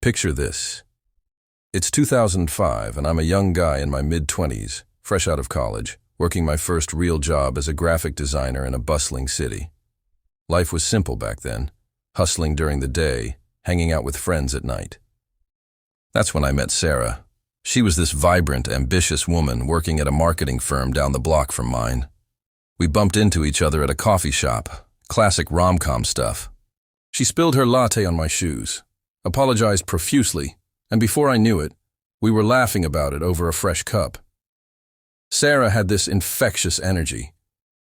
Picture this. It's 2005 and I'm a young guy in my mid-20s, fresh out of college, working my first real job as a graphic designer in a bustling city. Life was simple back then, hustling during the day, hanging out with friends at night. That's when I met Sarah. She was this vibrant, ambitious woman working at a marketing firm down the block from mine. We bumped into each other at a coffee shop, classic rom-com stuff. She spilled her latte on my shoes, apologized profusely, and before I knew it, we were laughing about it over a fresh cup. Sarah had this infectious energy.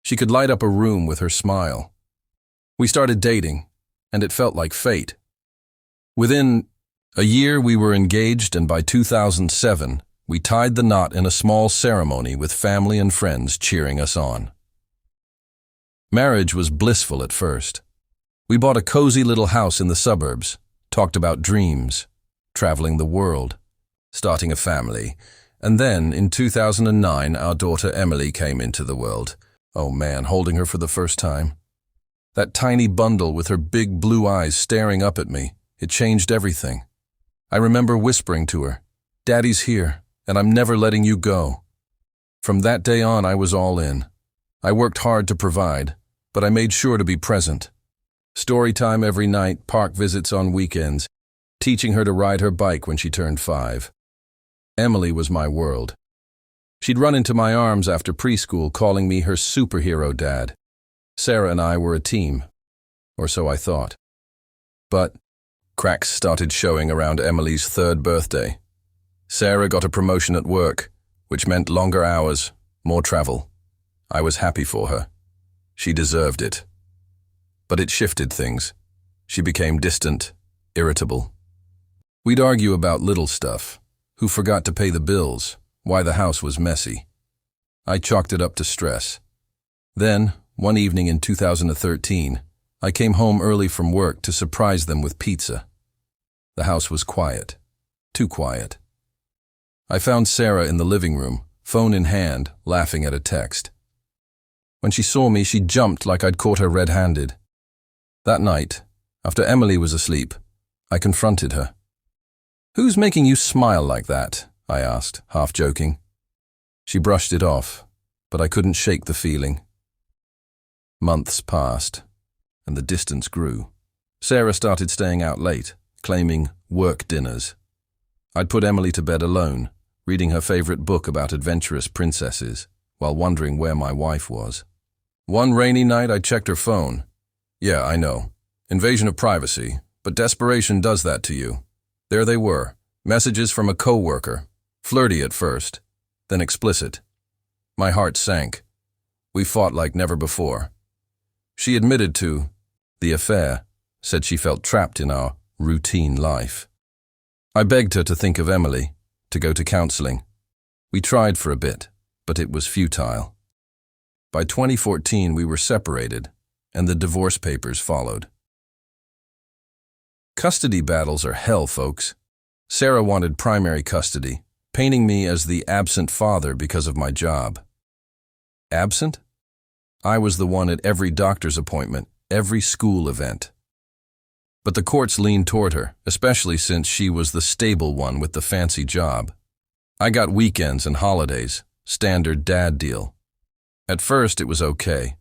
She could light up a room with her smile. We started dating, and it felt like fate. Within a year, we were engaged, and by 2007, we tied the knot in a small ceremony with family and friends cheering us on. Marriage was blissful at first. We bought a cozy little house in the suburbs, talked about dreams, traveling the world, starting a family, and then, in 2009, our daughter Emily came into the world. Oh man, holding her for the first time. That tiny bundle with her big blue eyes staring up at me, it changed everything. I remember whispering to her, "Daddy's here, and I'm never letting you go." From that day on, I was all in. I worked hard to provide, but I made sure to be present. Story time every night, park visits on weekends, teaching her to ride her bike when she turned 5. Emily was my world. She'd run into my arms after preschool, calling me her superhero dad. Sarah and I were a team, or so I thought. But cracks started showing around Emily's 3rd birthday. Sarah got a promotion at work, which meant longer hours, more travel. I was happy for her. She deserved it. But it shifted things. She became distant, irritable. We'd argue about little stuff, who forgot to pay the bills, why the house was messy. I chalked it up to stress. Then, one evening in 2013, I came home early from work to surprise them with pizza. The house was quiet, too quiet. I found Sarah in the living room, phone in hand, laughing at a text. When she saw me, she jumped like I'd caught her red-handed. That night, after Emily was asleep, I confronted her. "Who's making you smile like that?" I asked, half joking. She brushed it off, but I couldn't shake the feeling. Months passed, and the distance grew. Sarah started staying out late, claiming work dinners. I'd put Emily to bed alone, reading her favorite book about adventurous princesses, while wondering where my wife was. One rainy night, I checked her phone. Yeah, I know. Invasion of privacy, but desperation does that to you. There they were, messages from a co-worker, flirty at first, then explicit. My heart sank. We fought like never before. She admitted to the affair, said she felt trapped in our routine life. I begged her to think of Emily, to go to counseling. We tried for a bit, but it was futile. By 2014, we were separated, and the divorce papers followed. Custody battles are hell, folks. Sarah wanted primary custody, painting me as the absent father because of my job. Absent? I was the one at every doctor's appointment, every school event. But the courts leaned toward her, especially since she was the stable one with the fancy job. I got weekends and holidays, standard dad deal. At first, it was okay.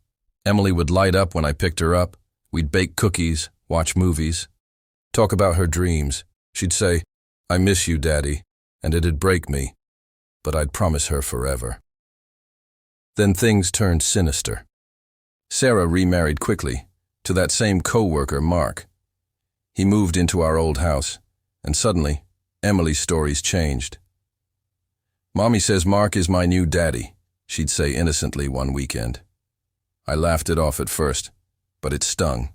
Emily would light up when I picked her up. We'd bake cookies, watch movies, talk about her dreams. She'd say, "I miss you, Daddy," and it'd break me, but I'd promise her forever. Then things turned sinister. Sarah remarried quickly, to that same co-worker, Mark. He moved into our old house, and suddenly, Emily's stories changed. "Mommy says Mark is my new daddy," she'd say innocently one weekend. I laughed it off at first, but it stung.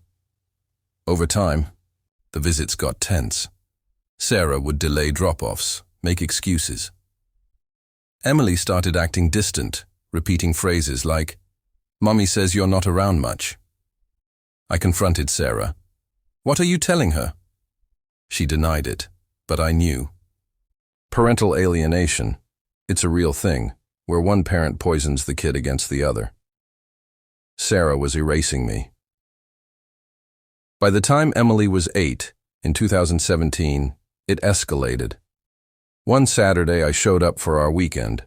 Over time, the visits got tense. Sarah would delay drop-offs, make excuses. Emily started acting distant, repeating phrases like, "Mommy says you're not around much." I confronted Sarah. "What are you telling her?" She denied it, but I knew. Parental alienation, it's a real thing, where one parent poisons the kid against the other. Sarah was erasing me. By the time Emily was 8, in 2017, It escalated. One Saturday, I showed up for our weekend.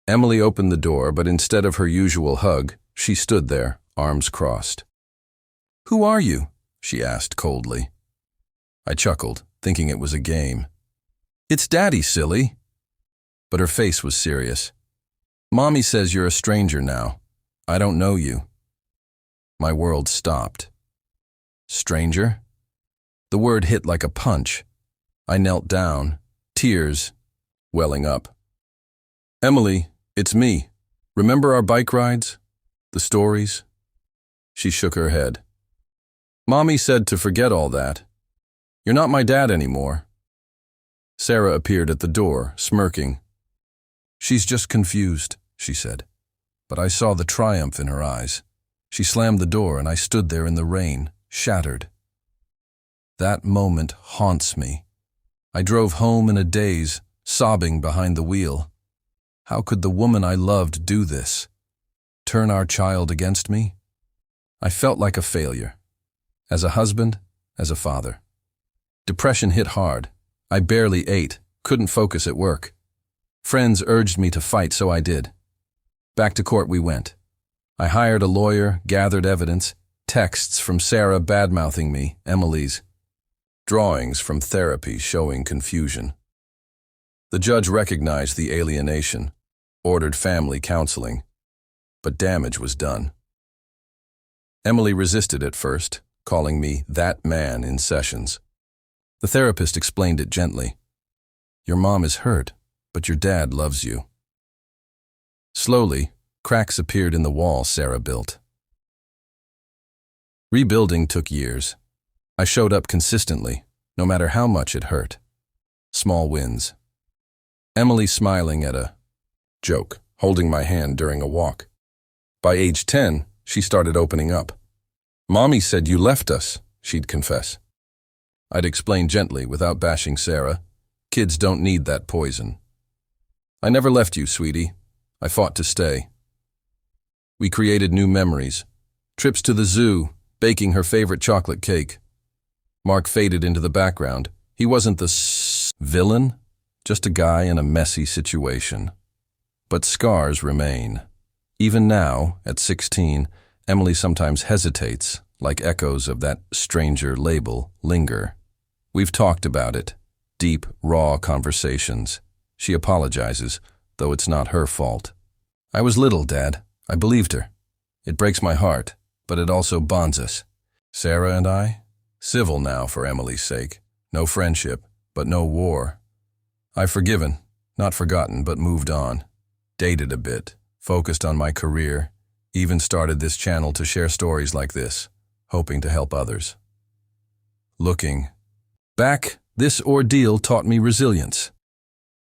Emily opened the door, but instead of her usual hug, she stood there, arms crossed. "Who are you?" she asked coldly. I chuckled, thinking it was a game. "It's Daddy, silly." But her face was serious. "Mommy says you're a stranger now. I don't know you." My world stopped. Stranger? The word hit like a punch. I knelt down, tears welling up. "Emily, it's me. Remember our bike rides? The stories?" She shook her head. "Mommy said to forget all that. You're not my dad anymore." Sarah appeared at the door, smirking. "She's just confused," she said. But I saw the triumph in her eyes. She slammed the door and I stood there in the rain, shattered. That moment haunts me. I drove home in a daze, sobbing behind the wheel. How could the woman I loved do this? Turn our child against me? I felt like a failure. As a husband, as a father. Depression hit hard. I barely ate, couldn't focus at work. Friends urged me to fight, so I did. Back to court we went. I hired a lawyer, gathered evidence, texts from Sarah badmouthing me, Emily's, drawings from therapy showing confusion. The judge recognized the alienation, ordered family counseling, but damage was done. Emily resisted at first, calling me that man in sessions. The therapist explained it gently. "Your mom is hurt, but your dad loves you." Slowly, cracks appeared in the wall Sarah built. Rebuilding took years. I showed up consistently, no matter how much it hurt. Small wins. Emily smiling at a joke, holding my hand during a walk. By age 10, she started opening up. "Mommy said you left us," she'd confess. I'd explain gently without bashing Sarah. "Kids don't need that poison." "I never left you, sweetie. I fought to stay." We created new memories. Trips to the zoo, baking her favorite chocolate cake. Mark faded into the background. He wasn't the villain, just a guy in a messy situation. But scars remain. Even now, at 16, Emily sometimes hesitates, like echoes of that stranger label linger. We've talked about it. Deep, raw conversations. She apologizes, though it's not her fault. "I was little, Dad. I believed her. It breaks my heart, but it also bonds us." Sarah and I? Civil now for Emily's sake. No friendship, but no war. I've forgiven, not forgotten, but moved on. Dated a bit, focused on my career, even started this channel to share stories like this, hoping to help others. Looking back, this ordeal taught me resilience.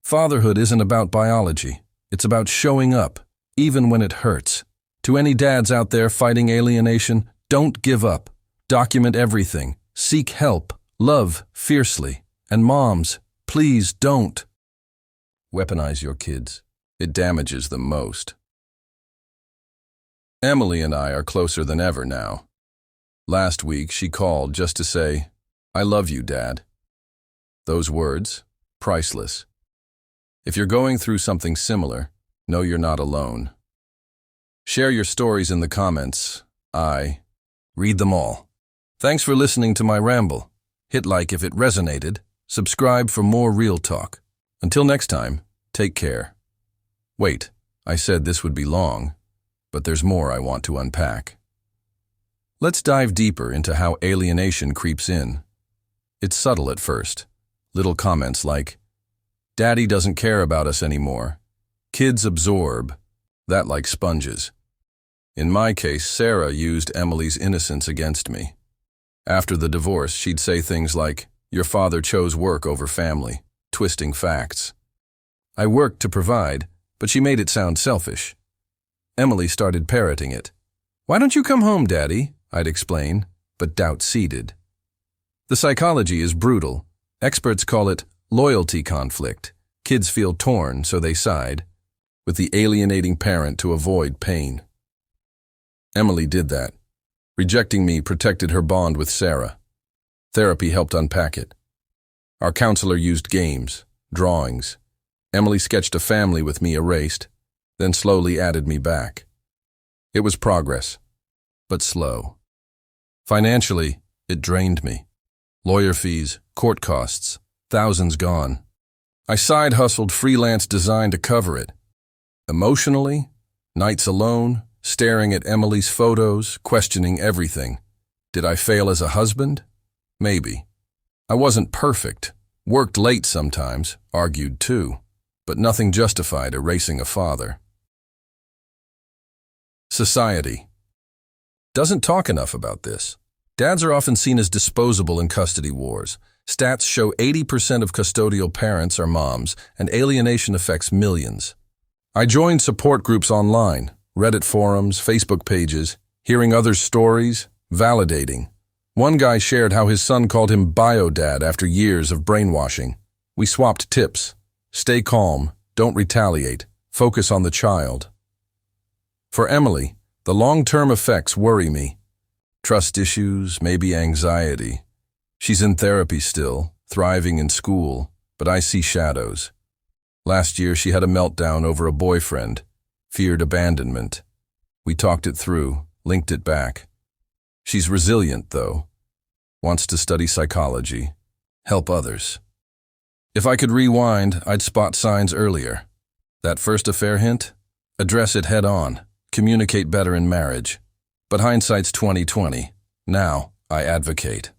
Fatherhood isn't about biology. It's about showing up, even when it hurts. To any dads out there fighting alienation, don't give up. Document everything. Seek help. Love fiercely. And moms, please don't weaponize your kids. It damages them most. Emily and I are closer than ever now. Last week, she called just to say, "I love you, Dad." Those words, priceless. If you're going through something similar, know you're not alone. Share your stories in the comments. I read them all. Thanks for listening to my ramble. Hit like if it resonated. Subscribe for more real talk. Until next time, take care. Wait, I said this would be long, but there's more I want to unpack. Let's dive deeper into how alienation creeps in. It's subtle at first. Little comments like, "Daddy doesn't care about us anymore." Kids absorb that like sponges. In my case, Sarah used Emily's innocence against me. After the divorce, she'd say things like, "Your father chose work over family," twisting facts. I worked to provide, but she made it sound selfish. Emily started parroting it. "Why don't you come home, Daddy?" I'd explain, but doubt seeded. The psychology is brutal. Experts call it loyalty conflict. Kids feel torn, so they side with the alienating parent to avoid pain. Emily did that. Rejecting me protected her bond with Sarah. Therapy helped unpack it. Our counselor used games, drawings. Emily sketched a family with me erased, then slowly added me back. It was progress, but slow. Financially, it drained me. Lawyer fees, court costs, thousands gone. I side-hustled freelance design to cover it. Emotionally, nights alone, staring at Emily's photos, questioning everything. Did I fail as a husband? Maybe. I wasn't perfect, worked late sometimes, argued too, but nothing justified erasing a father. Society doesn't talk enough about this. Dads are often seen as disposable in custody wars. Stats show 80% of custodial parents are moms, and alienation affects millions. I joined support groups online, Reddit forums, Facebook pages, hearing others' stories, validating. One guy shared how his son called him bio-dad after years of brainwashing. We swapped tips. Stay calm, don't retaliate, focus on the child. For Emily, the long-term effects worry me. Trust issues, maybe anxiety. She's in therapy still, thriving in school, but I see shadows. Last year she had a meltdown over a boyfriend, feared abandonment. We talked it through, linked it back. She's resilient, though. Wants to study psychology, help others. If I could rewind, I'd spot signs earlier. That first affair hint? Address it head on, communicate better in marriage. But hindsight's 20/20. Now, I advocate.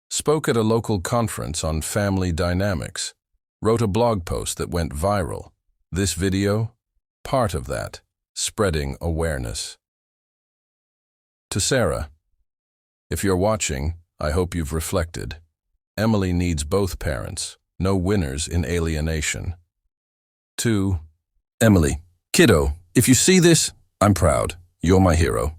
Spoke at a local conference on family dynamics. Wrote a blog post that went viral. This video? Part of that. Spreading awareness. To Sarah, if you're watching, I hope you've reflected. Emily needs both parents. No winners in alienation. To Emily, kiddo, if you see this, I'm proud. You're my hero.